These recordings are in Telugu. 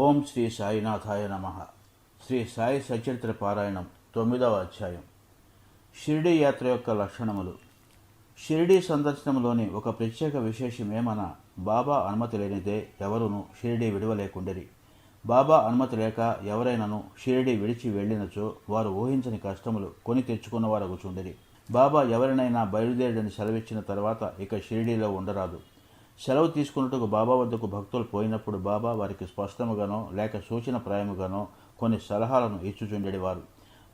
ఓం శ్రీ సాయినాథాయ నమః. శ్రీ సాయి సచరిత్ర పారాయణం 9వ అధ్యాయం. షిరిడీ యాత్ర యొక్క లక్షణములు. షిరిడీ సందర్శనంలోని ఒక ప్రత్యేక విశేషమేమన బాబా అనుమతి లేనిదే ఎవరునూ షిరిడీ విడవలేకుండిరి. బాబా అనుమతి లేక ఎవరైనాను షిరిడీ విడిచి వెళ్ళినచో వారు ఊహించని కష్టములు కొని తెచ్చుకున్నవారగుచుండిరి. బాబా ఎవరినైనా బయలుదేరడని సెలవిచ్చిన తర్వాత ఇక షిరిడీలో ఉండరాదు. సెలవు తీసుకున్నట్టుకు బాబా వద్దకు భక్తులు పోయినప్పుడు బాబా వారికి స్పష్టముగానో లేక సూచనప్రాయముగానో కొన్ని సలహాలను ఇచ్చుచుండెడివారు.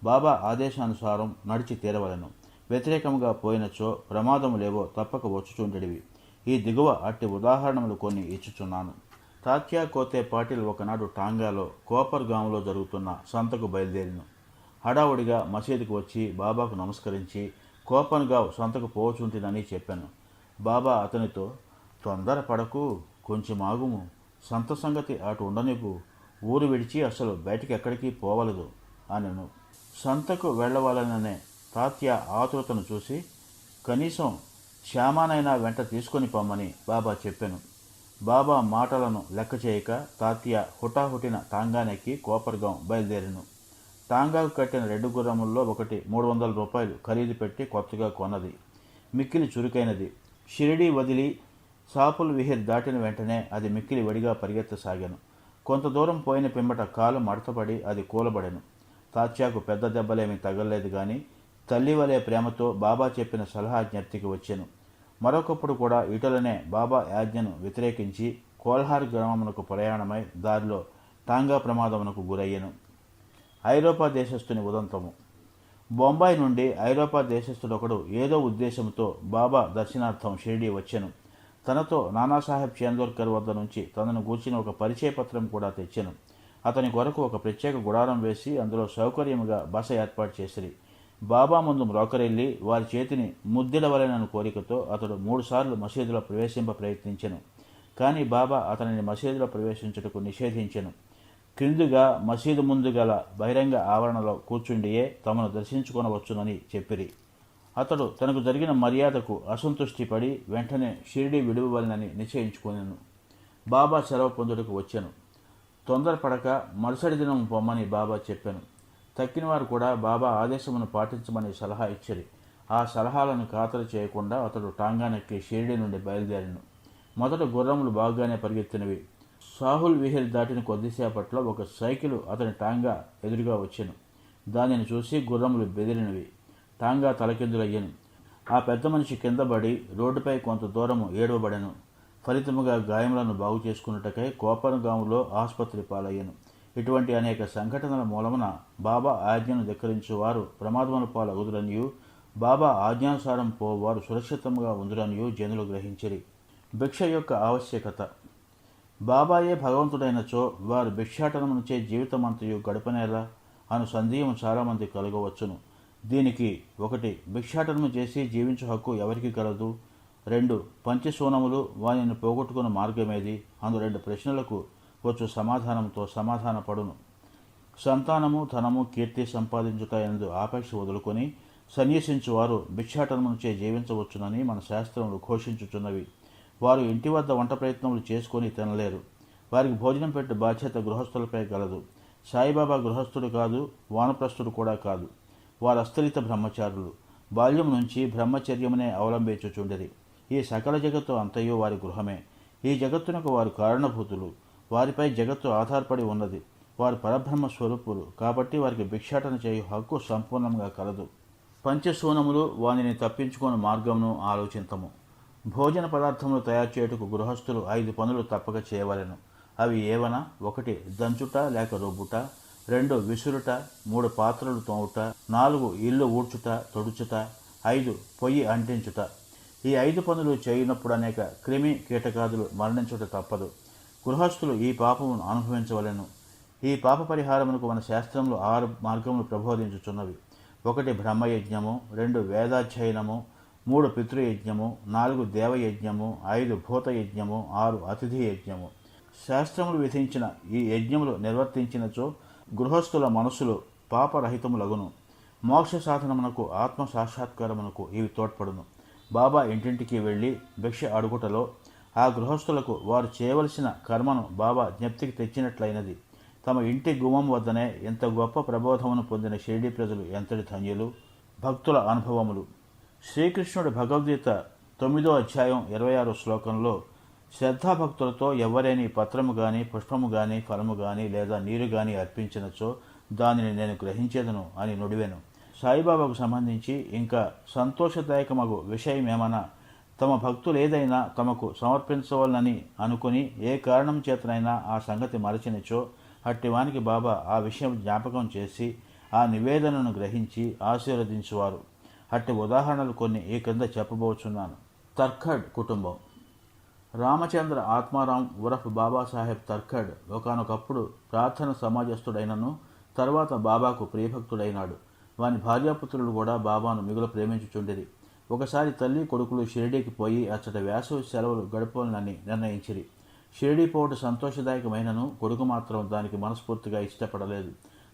బాబా ఆదేశానుసారం నడిచి తీరవలను. వ్యతిరేకముగా పోయినచో ప్రమాదములేవో తప్పక వచ్చుచుండెడివి. ఈ దిగువ అట్టి ఉదాహరణలు కొన్ని ఇచ్చుచున్నాను. తాత్యా కోతే పాటిల్ ఒకనాడు టాంగాలో కోపర్గాంలో జరుగుతున్న సంతకు బయలుదేరిను. హడావుడిగా మసీదుకు వచ్చి బాబాకు నమస్కరించి కోపన్గావ్ సంతకు పోవచుంటినని చెప్పాను. బాబా అతనితో, తొందరపడకు, కొంచెం ఆగుము, సంత సంగతి అటు ఉండనివ్వు, ఊరు విడిచి అసలు బయటికి ఎక్కడికి పోవలదు అనెను. సంతకు వెళ్ళవాలననే తాత్య ఆతురతను చూసి కనీసం శ్యామానైనా వెంట తీసుకొని పొమ్మని బాబా చెప్పాను. బాబా మాటలను లెక్క చేయక తాత్య హుటాహుటిన టాంగానెక్కి కోపర్గాం బయలుదేరిను. టాంగాకు కట్టిన 2 గుర్రముల్లో ఒకటి 300 రూపాయలు ఖరీదు పెట్టి కొత్తగా కొన్నది. మిక్కిలి చురుకైనది. షిరిడీ వదిలి సాపుల్ విహిర్ దాటిన వెంటనే అది మిక్కిలి వడిగా పరిగెత్తసాగాను. కొంత దూరం పోయిన పిమ్మట కాలు మడతపడి అది కూలబడెను. తాత్యాకు పెద్ద దెబ్బలేమీ తగలలేదు గాని తల్లి వలె ప్రేమతో బాబా చెప్పిన సలహా జ్ఞప్తికి వచ్చాను. మరొకప్పుడు కూడా ఇటులనే బాబా ఆజ్ఞను వ్యతిరేకించి కోల్హార్ గ్రామమునకు ప్రయాణమై దారిలో టాంగా ప్రమాదమునకు గురయ్యను. ఐరోపా దేశస్థుని ఉదంతము. బొంబాయి నుండి ఐరోపా దేశస్థుడొకడు ఏదో ఉద్దేశంతో బాబా దర్శనార్థం షిరిడీ వచ్చెను. తనతో నానాసాహెబ్ చందోర్కర్ వద్ద నుంచి తనను గూర్చిన ఒక పరిచయ పత్రం కూడా తెచ్చెను. అతని కొరకు ఒక ప్రత్యేక గుడారం వేసి అందులో సౌకర్యముగా బస ఏర్పాటు చేసిరి. బాబా ముందు మ్రోకరెళ్ళి వారి చేతిని ముద్దిడవలెనని కోరికతో అతడు 3 సార్లు మసీదులో ప్రవేశింప ప్రయత్నించెను. కానీ బాబా అతనిని మసీదులో ప్రవేశించుటకు నిషేధించెను. క్రిందుగా మసీదు ముందు గల బహిరంగ ఆవరణలో కూర్చుండియే తమను దర్శించుకొనవచ్చునని చెప్పిరి. అతడు తనకు జరిగిన మర్యాదకు అసంతుష్టి పడి వెంటనే షిరిడీ విడువవలనని నిశ్చయించుకొనెను. బాబా సెలవు పొందుటకు వచ్చాను. తొందరపడక మరుసటి దినం పొమ్మని బాబా చెప్పాను. తక్కినవారు కూడా బాబా ఆదేశమును పాటించమని సలహా ఇచ్చిరి. ఆ సలహాలను ఖాతరు చేయకుండా అతడు టాంగానెక్కి షిరిడీ నుండి బయలుదేరిను. మొదట గుర్రములు బాగానే పరిగెత్తినవి. సాహుల్ విహిర్ దాటిన కొద్దిసేపట్లో ఒక సైకిలు అతని టాంగా ఎదురుగా వచ్చెను. దానిని చూసి గుర్రములు బెదిరినవి. టాంగా తలకిందులయ్యను. ఆ పెద్ద మనిషి కిందపడి రోడ్డుపై కొంత దూరము ఏడవబడెను. ఫలితముగా గాయములను బాగు చేసుకున్నటకై కోపర్గాంలో ఆసుపత్రి పాలయ్యను. ఇటువంటి అనేక సంఘటనల మూలమున బాబా ఆజ్ఞను ధిక్కరించువారు ప్రమాదముల పాలగుదురనియు బాబా ఆజ్ఞానుసారం పోవారు సురక్షితముగా ఉందురనియు జనులు గ్రహించిరి. భిక్ష యొక్క ఆవశ్యకత. బాబాయే భగవంతుడైనచో వారు భిక్షాటనమునుచే జీవితమంతయు గడపనేలా అను సందేహం చాలామంది కలగవచ్చును. దీనికి 1 భిక్షాటనము చేసి జీవించు హక్కు ఎవరికి కలదు? 2 పంచశూనములు వానిని పోగొట్టుకున్న మార్గమేది? అందు 2 ప్రశ్నలకు వచ్చు సమాధానంతో సమాధానపడును. సంతానము, ధనము, కీర్తి సంపాదించుట ఎందు ఆపేక్ష వదులుకొని సన్యసించువారు భిక్షాటనముచే జీవించవచ్చునని మన శాస్త్రములు ఘోషించుచున్నవి. వారు ఇంటి వద్ద వంట ప్రయత్నములు చేసుకొని తినలేరు. వారికి భోజనం పెట్టే బాధ్యత గృహస్థులపై గలదు. సాయిబాబా గృహస్థుడు కాదు, వానప్రస్థుడు కూడా కాదు. వారు అస్థలిత బ్రహ్మచారులు. బాల్యం నుంచి బ్రహ్మచర్యమునే అవలంబించుచుండిరి. ఈ సకల జగత్తు అంతయు వారి గృహమే. ఈ జగత్తునకు వారు కారణభూతులు. వారిపై జగత్తు ఆధారపడి ఉన్నది. వారు పరబ్రహ్మ స్వరూపులు కాబట్టి వారికి భిక్షాటన చేయు హక్కు సంపూర్ణంగా కలదు. పంచశూనములు వానిని తప్పించుకుని మార్గమును ఆలోచింతము. భోజన పదార్థములు తయారు చేయుటకు గృహస్థులు 5 పనులు తప్పక చేయవలెను. అవి ఏవనా? 1 దంచుట లేక రుబ్బుట, 2 విసురుట, 3 పాత్రలు తోముట, 4 ఇల్లు ఊడ్చుట తొడుచుట, 5 పొయ్యి అంటించుట. ఈ 5 పనులు చేయనప్పుడు అనేక క్రిమి కీటకాదులు మరణించుట తప్పదు. గృహస్థులు ఈ పాపమును అనుభవించవలెను. ఈ పాప పరిహారమునకు మన శాస్త్రములు 6 మార్గములు ప్రబోధించుచున్నవి. 1 బ్రహ్మయజ్ఞము, 2 వేదాధ్యయనము, 3 పితృయజ్ఞము, 4 దేవయజ్ఞము, 5 భూతయజ్ఞము, 6 అతిథి యజ్ఞము. శాస్త్రములు విధించిన ఈ యజ్ఞములు నిర్వర్తించినచో గృహస్థుల మనసులు పాపరహితములగును. మోక్ష సాధనమునకు, ఆత్మ సాక్షాత్కారమునకు ఇవి తోడ్పడును. బాబా ఇంటింటికి వెళ్ళి భిక్ష అడుగుటలో ఆ గృహస్థులకు వారు చేయవలసిన కర్మను బాబా జ్ఞప్తికి తెచ్చినట్లయినది. తమ ఇంటి గుమ్మం వద్దనే ఎంత గొప్ప ప్రబోధమును పొందిన షిరిడీ ప్రజలు ఎంతటి ధన్యులు. భక్తుల అనుభవములు. శ్రీకృష్ణుడు భగవద్గీత 9వ అధ్యాయం 26వ శ్లోకంలో శ్రద్ధాభక్తులతో ఎవరేని పత్రము గాని, పుష్పము గాని, ఫలము గాని లేదా నీరు గాని అర్పించినచో దానిని నేను గ్రహించేదను అని నుడివెను. సాయిబాబాకు సంబంధించి ఇంకా సంతోషదాయకమగు విషయమేమన్నా తమ భక్తులు ఏదైనా తమకు సమర్పించవాలని అనుకుని ఏ కారణం చేతనైనా ఆ సంగతి మరచినచో అట్టివానికి బాబా ఆ విషయం జ్ఞాపకం చేసి ఆ నివేదనను గ్రహించి ఆశీర్వదించువారు. అట్టి ఉదాహరణలు కొన్ని ఈ క్రింద చెప్పబోచున్నాను. తర్ఖడ్ కుటుంబం. రామచంద్ర ఆత్మారాం ఉరఫ్ బాబాసాహెబ్ తర్ఖడ్ ఒకానొకప్పుడు ప్రార్థన సమాజస్థుడైనను తర్వాత బాబాకు ప్రియభక్తుడైనాడు. వాని భార్యాపుత్రులు కూడా బాబాను మిగులు ప్రేమించుచుండిరి. ఒకసారి తల్లి కొడుకులు షిరిడీకి పోయి అచ్చట వేసవి సెలవులు గడపాలని నిర్ణయించిరి. షిరిడీ పోవట సంతోషదాయకమైనను కొడుకు మాత్రం దానికి మనస్ఫూర్తిగా ఇష్టపడలేదు.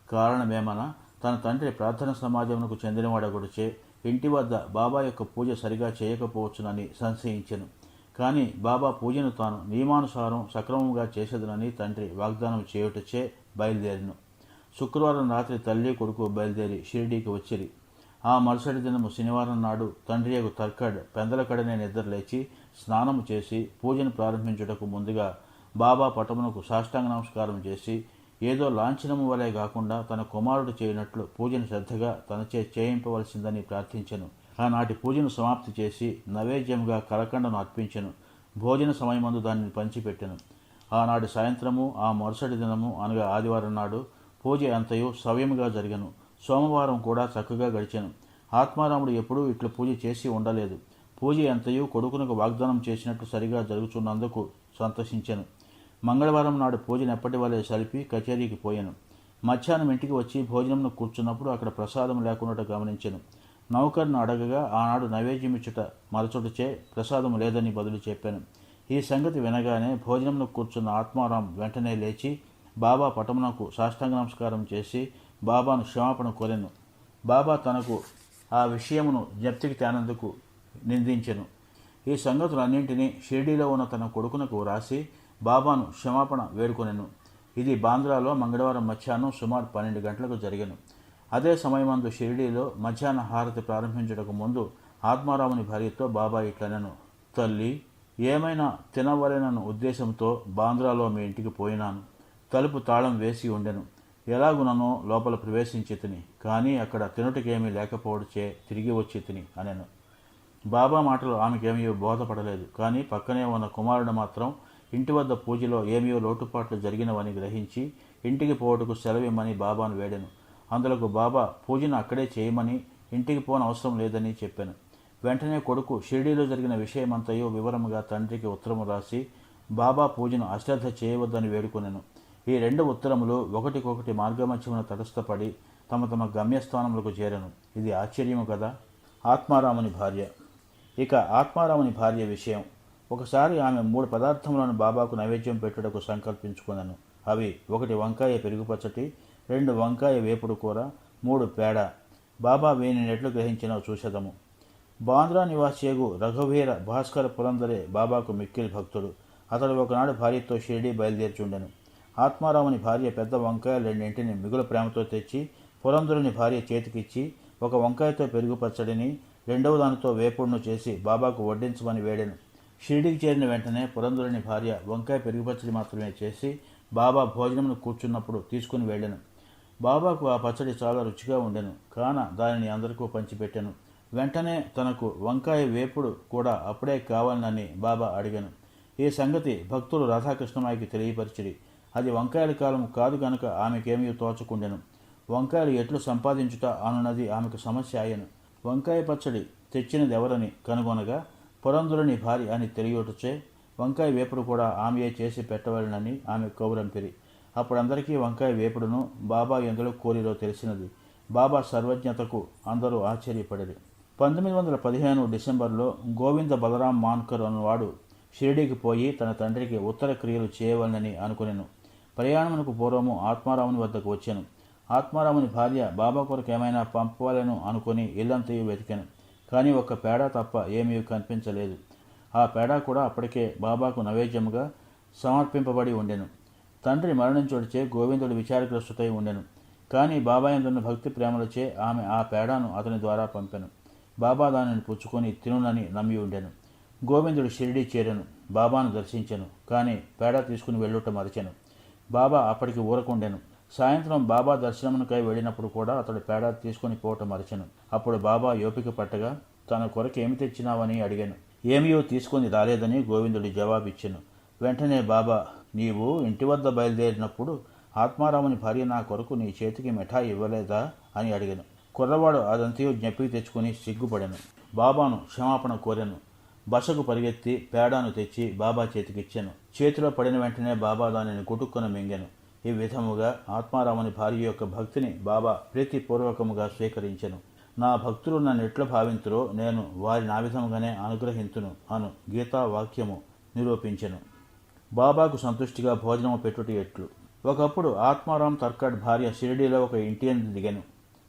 కారణమేమన్నా తన తండ్రి ప్రార్థన సమాజమునకు చెందినవాడొకటిచే ఇంటి వద్ద బాబా యొక్క పూజ సరిగా చేయకపోవచ్చునని సంశయించెను. కానీ బాబా పూజను తాను నియమానుసారం సక్రమంగా చేసేదనని తండ్రి వాగ్దానం చేయుటచే బయలుదేరిను. శుక్రవారం రాత్రి తల్లి కొడుకు బయలుదేరి షిరిడీకి వచ్చిరి. ఆ మరుసటి దినము శనివారం నాడు తండ్రియగు తర్ఖడ్ పెందలకడనే నిద్రలేచి స్నానము చేసి పూజను ప్రారంభించుటకు ముందుగా బాబా పటమునకు సాష్టాంగ నమస్కారం చేసి ఏదో లాంఛనము వలె కాకుండా తన కుమారుడు చేయనట్లు పూజను శ్రద్ధగా తనచే చేయింపవలసిందని ప్రార్థించెను. ఆనాటి పూజను సమాప్తి చేసి నైవేద్యముగా కలకండను అర్పించెను. భోజన సమయమందు దానిని పంచిపెట్టెను. ఆనాడు సాయంత్రము ఆ మరుసటి దినము అనగా ఆదివారం నాడు పూజ అంతయు సవ్యముగా జరిగెను. సోమవారం కూడా చక్కగా గడిచెను. ఆత్మారాముడు ఎప్పుడూ ఇట్లు పూజ చేసి ఉండలేదు. పూజ అంతయు కొడుకునకు వాగ్దానం చేసినట్లు సరిగా జరుగుతున్నందుకు సంతోషించెను. మంగళవారం నాడు పూజను ఎప్పటి వలె సలిపి కచేరీకి పోయాను. మధ్యాహ్నం ఇంటికి వచ్చి భోజనంను కూర్చున్నప్పుడు అక్కడ ప్రసాదం లేకుండా గమనించెను. నౌకర్ను అడగగా ఆనాడు నైవేద్యమిచ్చుట మరచుటచే ప్రసాదం లేదని బదులు చెప్పాను. ఈ సంగతి వినగానే భోజనంను కూర్చున్న ఆత్మారాం వెంటనే లేచి బాబా పటమునకు సాష్టాంగ నమస్కారం చేసి బాబాను క్షమాపణ కోరెను. బాబా తనకు ఆ విషయమును జ్ఞప్తికి తేనందుకు నిందించెను. ఈ సంగతులన్నింటినీ షిరిడీలో ఉన్న తన కొడుకునకు వ్రాసి బాబాను క్షమాపణ వేడుకొనెను. ఇది బాంద్రాలో మంగళవారం మధ్యాహ్నం సుమారు 12 గంటలకు జరిగెను. అదే సమయమందు షిరిడీలో మధ్యాహ్న హారతి ప్రారంభించుటకు ముందు ఆత్మారాముని భార్యతో బాబా ఇట్లనెను. తల్లి, ఏమైనా తినవలెనను ఉద్దేశంతో బాంద్రాలో మీ ఇంటికి పోయినాను. తలుపు తాళం వేసి ఉండెను. ఎలాగుననో లోపల ప్రవేశించి తిని, కానీ అక్కడ తినుటకేమీ లేకపోవడచే తిరిగి వచ్చి తిని అనెను. బాబా మాటలు ఆమెకేమీ బోధపడలేదు. కానీ పక్కనే ఉన్న కుమారుడు మాత్రం ఇంటి వద్ద పూజలో ఏమీ లోటుపాట్లు జరిగినవని గ్రహించి ఇంటికి పోవటకు సెలవిమ్మని బాబాను వేడెను. అందులకు బాబా పూజను అక్కడే చేయమని, ఇంటికి పోనవసరం లేదని చెప్పాను. వెంటనే కొడుకు షిరిడీలో జరిగిన విషయమంతయో వివరముగా తండ్రికి ఉత్తరము రాసి బాబా పూజను అశ్రద్ధ చేయవద్దని వేడుకొనెను. ఈ 2 ఉత్తరములు ఒకటికొకటి మార్గమధ్యమున తటస్థపడి తమ తమ గమ్యస్థానములకు చేరెను. ఇది ఆశ్చర్యము కదా. ఆత్మారాముని భార్య. ఇక ఆత్మారాముని భార్య విషయం. ఒకసారి ఆమె 3 పదార్థములను బాబాకు నైవేద్యం పెట్టుటకు సంకల్పించుకున్నాను. అవి 1 వంకాయ పెరుగు పచ్చటి, 2 వంకాయ వేపుడు కూర, 3 పేడ. బాబా వీనిని ఎట్లు గ్రహించినో చూసేదము. బాంద్రా నివాసియగు రఘువీర భాస్కర పురందరే బాబాకు మిక్కిలి భక్తుడు. అతడు ఒకనాడు భార్యతో షిరిడీ బయలుదేర్చుండెను. ఆత్మారాముని భార్య పెద్ద వంకాయలు 2 మిగులు ప్రేమతో తెచ్చి పురంధరుని భార్య చేతికిచ్చి 1 వంకాయతో పెరుగు పచ్చడిని 2వ దానితో వేపుడును చేసి బాబాకు వడ్డించమని వేడెను. షిరిడీకి చేరిన వెంటనే పురంధరుని భార్య వంకాయ పెరుగు పచ్చడి మాత్రమే చేసి బాబా భోజనమును కూర్చున్నప్పుడు తీసుకుని వెళ్ళెను. బాబాకు ఆ పచ్చడి చాలా రుచిగా ఉండెను. కాన దానిని అందరికీ పంచిపెట్టెను. వెంటనే తనకు వంకాయ వేపుడు కూడా అప్పుడే కావాలని బాబా అడిగాను. ఈ సంగతి భక్తులు రాధాకృష్ణమాయికి తెలియపరిచిరి. అది వంకాయల కాలం కాదు గనుక ఆమెకేమీ తోచకుండెను. వంకాయలు ఎట్లు సంపాదించుట అనున్నది ఆమెకు సమస్య అయ్యను. వంకాయ పచ్చడి తెచ్చినది ఎవరని కనుగొనగా పురంధరుని భార్య అని తెలియటచే వంకాయ వేపుడు కూడా ఆమెయే చేసి పెట్టవలనని ఆమె కౌరంపిరి. అప్పుడందరికీ వంకాయ వేపుడును బాబా ఎందులో కోరిలో తెలిసినది. బాబా సర్వజ్ఞతకు అందరూ ఆశ్చర్యపడిరి. 1915 డిసెంబర్లో గోవింద బలరాం మాన్కర్ అన్నవాడు షిరిడీకి పోయి తన తండ్రికి ఉత్తర క్రియలు చేయవలనని అనుకునేను. ప్రయాణమునకు పూర్వము ఆత్మారాముని వద్దకు వచ్చాను. ఆత్మారాముని భార్య బాబా కొరకు ఏమైనా పంపవాలను అనుకుని ఇల్లంతయు వెతికాను. కానీ 1 పేడ తప్ప ఏమీ కనిపించలేదు. ఆ పేడ కూడా అప్పటికే బాబాకు నైవేద్యముగా సమర్పింపబడి ఉండెను. తండ్రి మరణించొడిచే గోవిందుడు విచారగ్రస్తుడై ఉండెను. కానీ బాబా యందున్న భక్తి ప్రేమలచే ఆమె ఆ పేడను అతని ద్వారా పంపెను. బాబా దానిని పుచ్చుకొని తినునని నమ్మి ఉండెను. గోవిందుడు షిరిడీ చేరెను. బాబాను దర్శించెను. కానీ పేడ తీసుకుని వెళ్ళుట మరచెను. బాబా అప్పటికి ఊరకుండెను. సాయంత్రం బాబా దర్శనమునకై వెళ్ళినప్పుడు కూడా అతడు పేడ తీసుకుని పోవటం మరచెను. అప్పుడు బాబా యోపిక పట్టగా తన కొరకు ఏమి తెచ్చినావని అడిగాను. ఏమియో తీసుకొని రాలేదని గోవిందుడు జవాబిచ్చెను. వెంటనే బాబా, నీవు ఇంటి వద్ద బయలుదేరినప్పుడు ఆత్మారాముని భార్య నా కొరకు నీ చేతికి మిఠాయి ఇవ్వలేదా అని అడిగాను. కుర్రవాడు అదంతయు జ్ఞప్తికి తెచ్చుకుని సిగ్గుపడెను. బాబాను క్షమాపణ కోరెను. బసకు పరిగెత్తి పేడాను తెచ్చి బాబా చేతికిచ్చాను. చేతిలో పడిన వెంటనే బాబా దానిని కుటుక్కున మింగెను. ఈ విధముగా ఆత్మారాముని భార్య యొక్క భక్తిని బాబా ప్రీతిపూర్వకముగా స్వీకరించెను. నా భక్తులు నన్ను ఎట్లు భావింతురో నేను వారి నా విధముగానే అనుగ్రహింతును అను గీతా వాక్యము నిరూపించెను. బాబాకు సంతుష్టిగా భోజనము పెట్టుట ఎట్లు. ఒకప్పుడు ఆత్మారాం తర్కడ్ భార్య షిరిడీలో ఒక ఇంటి యందు దిగెను.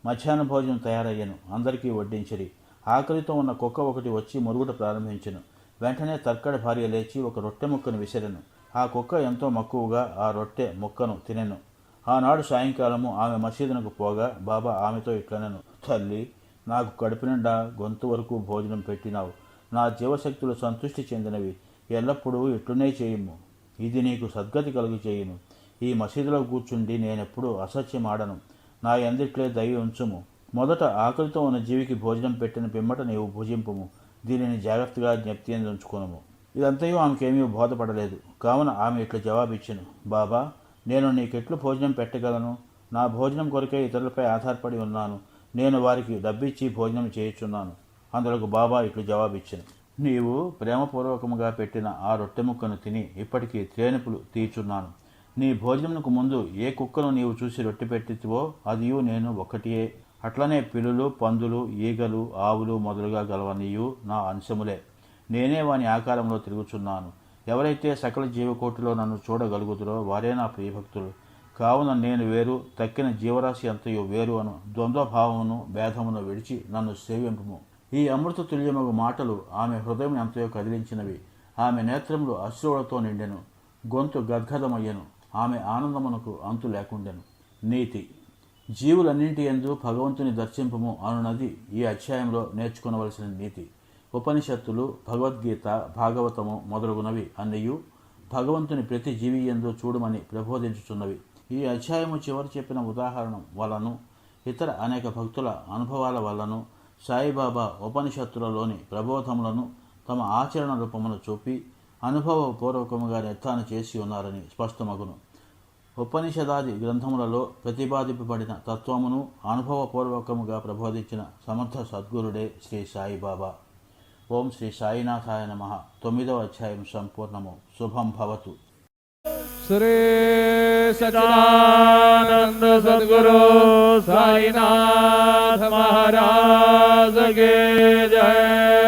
మధ్యాహ్న భోజనం తయారయ్యను. అందరికీ వడ్డించిరి. ఆకలితో ఉన్న కుక్క ఒకటి వచ్చి మురుగుట ప్రారంభించెను. వెంటనే తర్కడ్ భార్య లేచి ఒక రొట్టె ముక్కను విసిరెను. ఆ కుక్క ఎంతో మక్కువగా ఆ రొట్టె ముక్కను తినెను. ఆనాడు సాయంకాలము ఆమె మసీదునకు పోగా బాబా ఆమెతో ఇట్లనెను, తల్లి, నాకు కడుపు నిండా గొంతు వరకు భోజనం పెట్టినావు. నా జీవశక్తులు సంతృష్టి చెందినవి. ఎల్లప్పుడూ ఇట్లునే చేయుము. ఇది నీకు సద్గతి కలుగు చేయును. ఈ మసీదులో కూర్చుండి నేనెప్పుడు అసత్యమాడను. నా యందిట్లే దయ ఉంచుము. మొదట ఆకలితో ఉన్న జీవికి భోజనం పెట్టిన పిమ్మట నీవు భుజింపుము. దీనిని జాగ్రత్తగా జ్ఞప్తి ఉంచుకునుము. ఇదంతయూ ఆమెకేమీ బోధపడలేదు. కావున ఆమె ఇట్లా జవాబిచ్చెను, బాబా, నేను నీకెట్లు భోజనం పెట్టగలను? నా భోజనం కొరకే ఇతరులపై ఆధారపడి ఉన్నాను. నేను వారికి డబ్బిచ్చి భోజనం చేయుచున్నాను. అందులోకి బాబా ఇట్లు జవాబిచ్చెను, నీవు ప్రేమపూర్వకముగా పెట్టిన ఆ రొట్టె ముక్కను తిని ఇప్పటికీ తేనుపులు తీర్చున్నాను. నీ భోజనమునకు ముందు ఏ కుక్కను నీవు చూసి రొట్టె పెట్టితివో అదియు నేను ఒక్కటియే. అట్లనే పిల్లులు, పందులు, ఈగలు, ఆవులు మొదలుగా గలవనియు నా అంశములే. నేనే వాని ఆకారంలో తిరుగుచున్నాను. ఎవరైతే సకల జీవకోటిలో నన్ను చూడగలుగుతురో వారే నా ప్రియభక్తులు. కావున నేను వేరు, తక్కిన జీవరాశి అంతయు వేరు అను ద్వంద్వభావమును భేదమును విడిచి నన్ను సేవింపుము. ఈ అమృత తుల్యమగు మాటలు ఆమె హృదయం ఎంతయో కదిలించినవి. ఆమె నేత్రములు అశ్రువులతో నిండెను. గొంతు గద్గదమయ్యెను. ఆమె ఆనందమునకు అంతు లేకుండెను. నీతి. జీవులన్నింటి యందు భగవంతుని దర్శింపము అనున్నది ఈ అధ్యాయంలో నేర్చుకునవలసిన నీతి. ఉపనిషత్తులు, భగవద్గీత, భాగవతము మొదలగునవి అన్నయు భగవంతుని ప్రతి జీవి యందు చూడమని ప్రబోధించుచున్నవి. ఈ అధ్యాయము చివరి చెప్పిన ఉదాహరణ వలను ఇతర అనేక భక్తుల అనుభవాల వల్లను సాయిబాబా ఉపనిషత్తులలోని ప్రబోధములను తమ ఆచరణ రూపమును చూపి అనుభవపూర్వకముగా నిర్ధారణ చేసి ఉన్నారని స్పష్టమగును. ఉపనిషదాది గ్రంథములలో ప్రతిపాదింపబడిన తత్వమును అనుభవపూర్వకముగా ప్రబోధించిన సమర్థ సద్గురుడే శ్రీ సాయిబాబా. ఓం శ్రీ సాయినాథాయ నమః. 9వ అధ్యాయం సంపూర్ణము. శుభం భవతు. శ్రీ సచ్చిదానంద సద్గురు సాయినాథ మహారాజ్ కే జయ.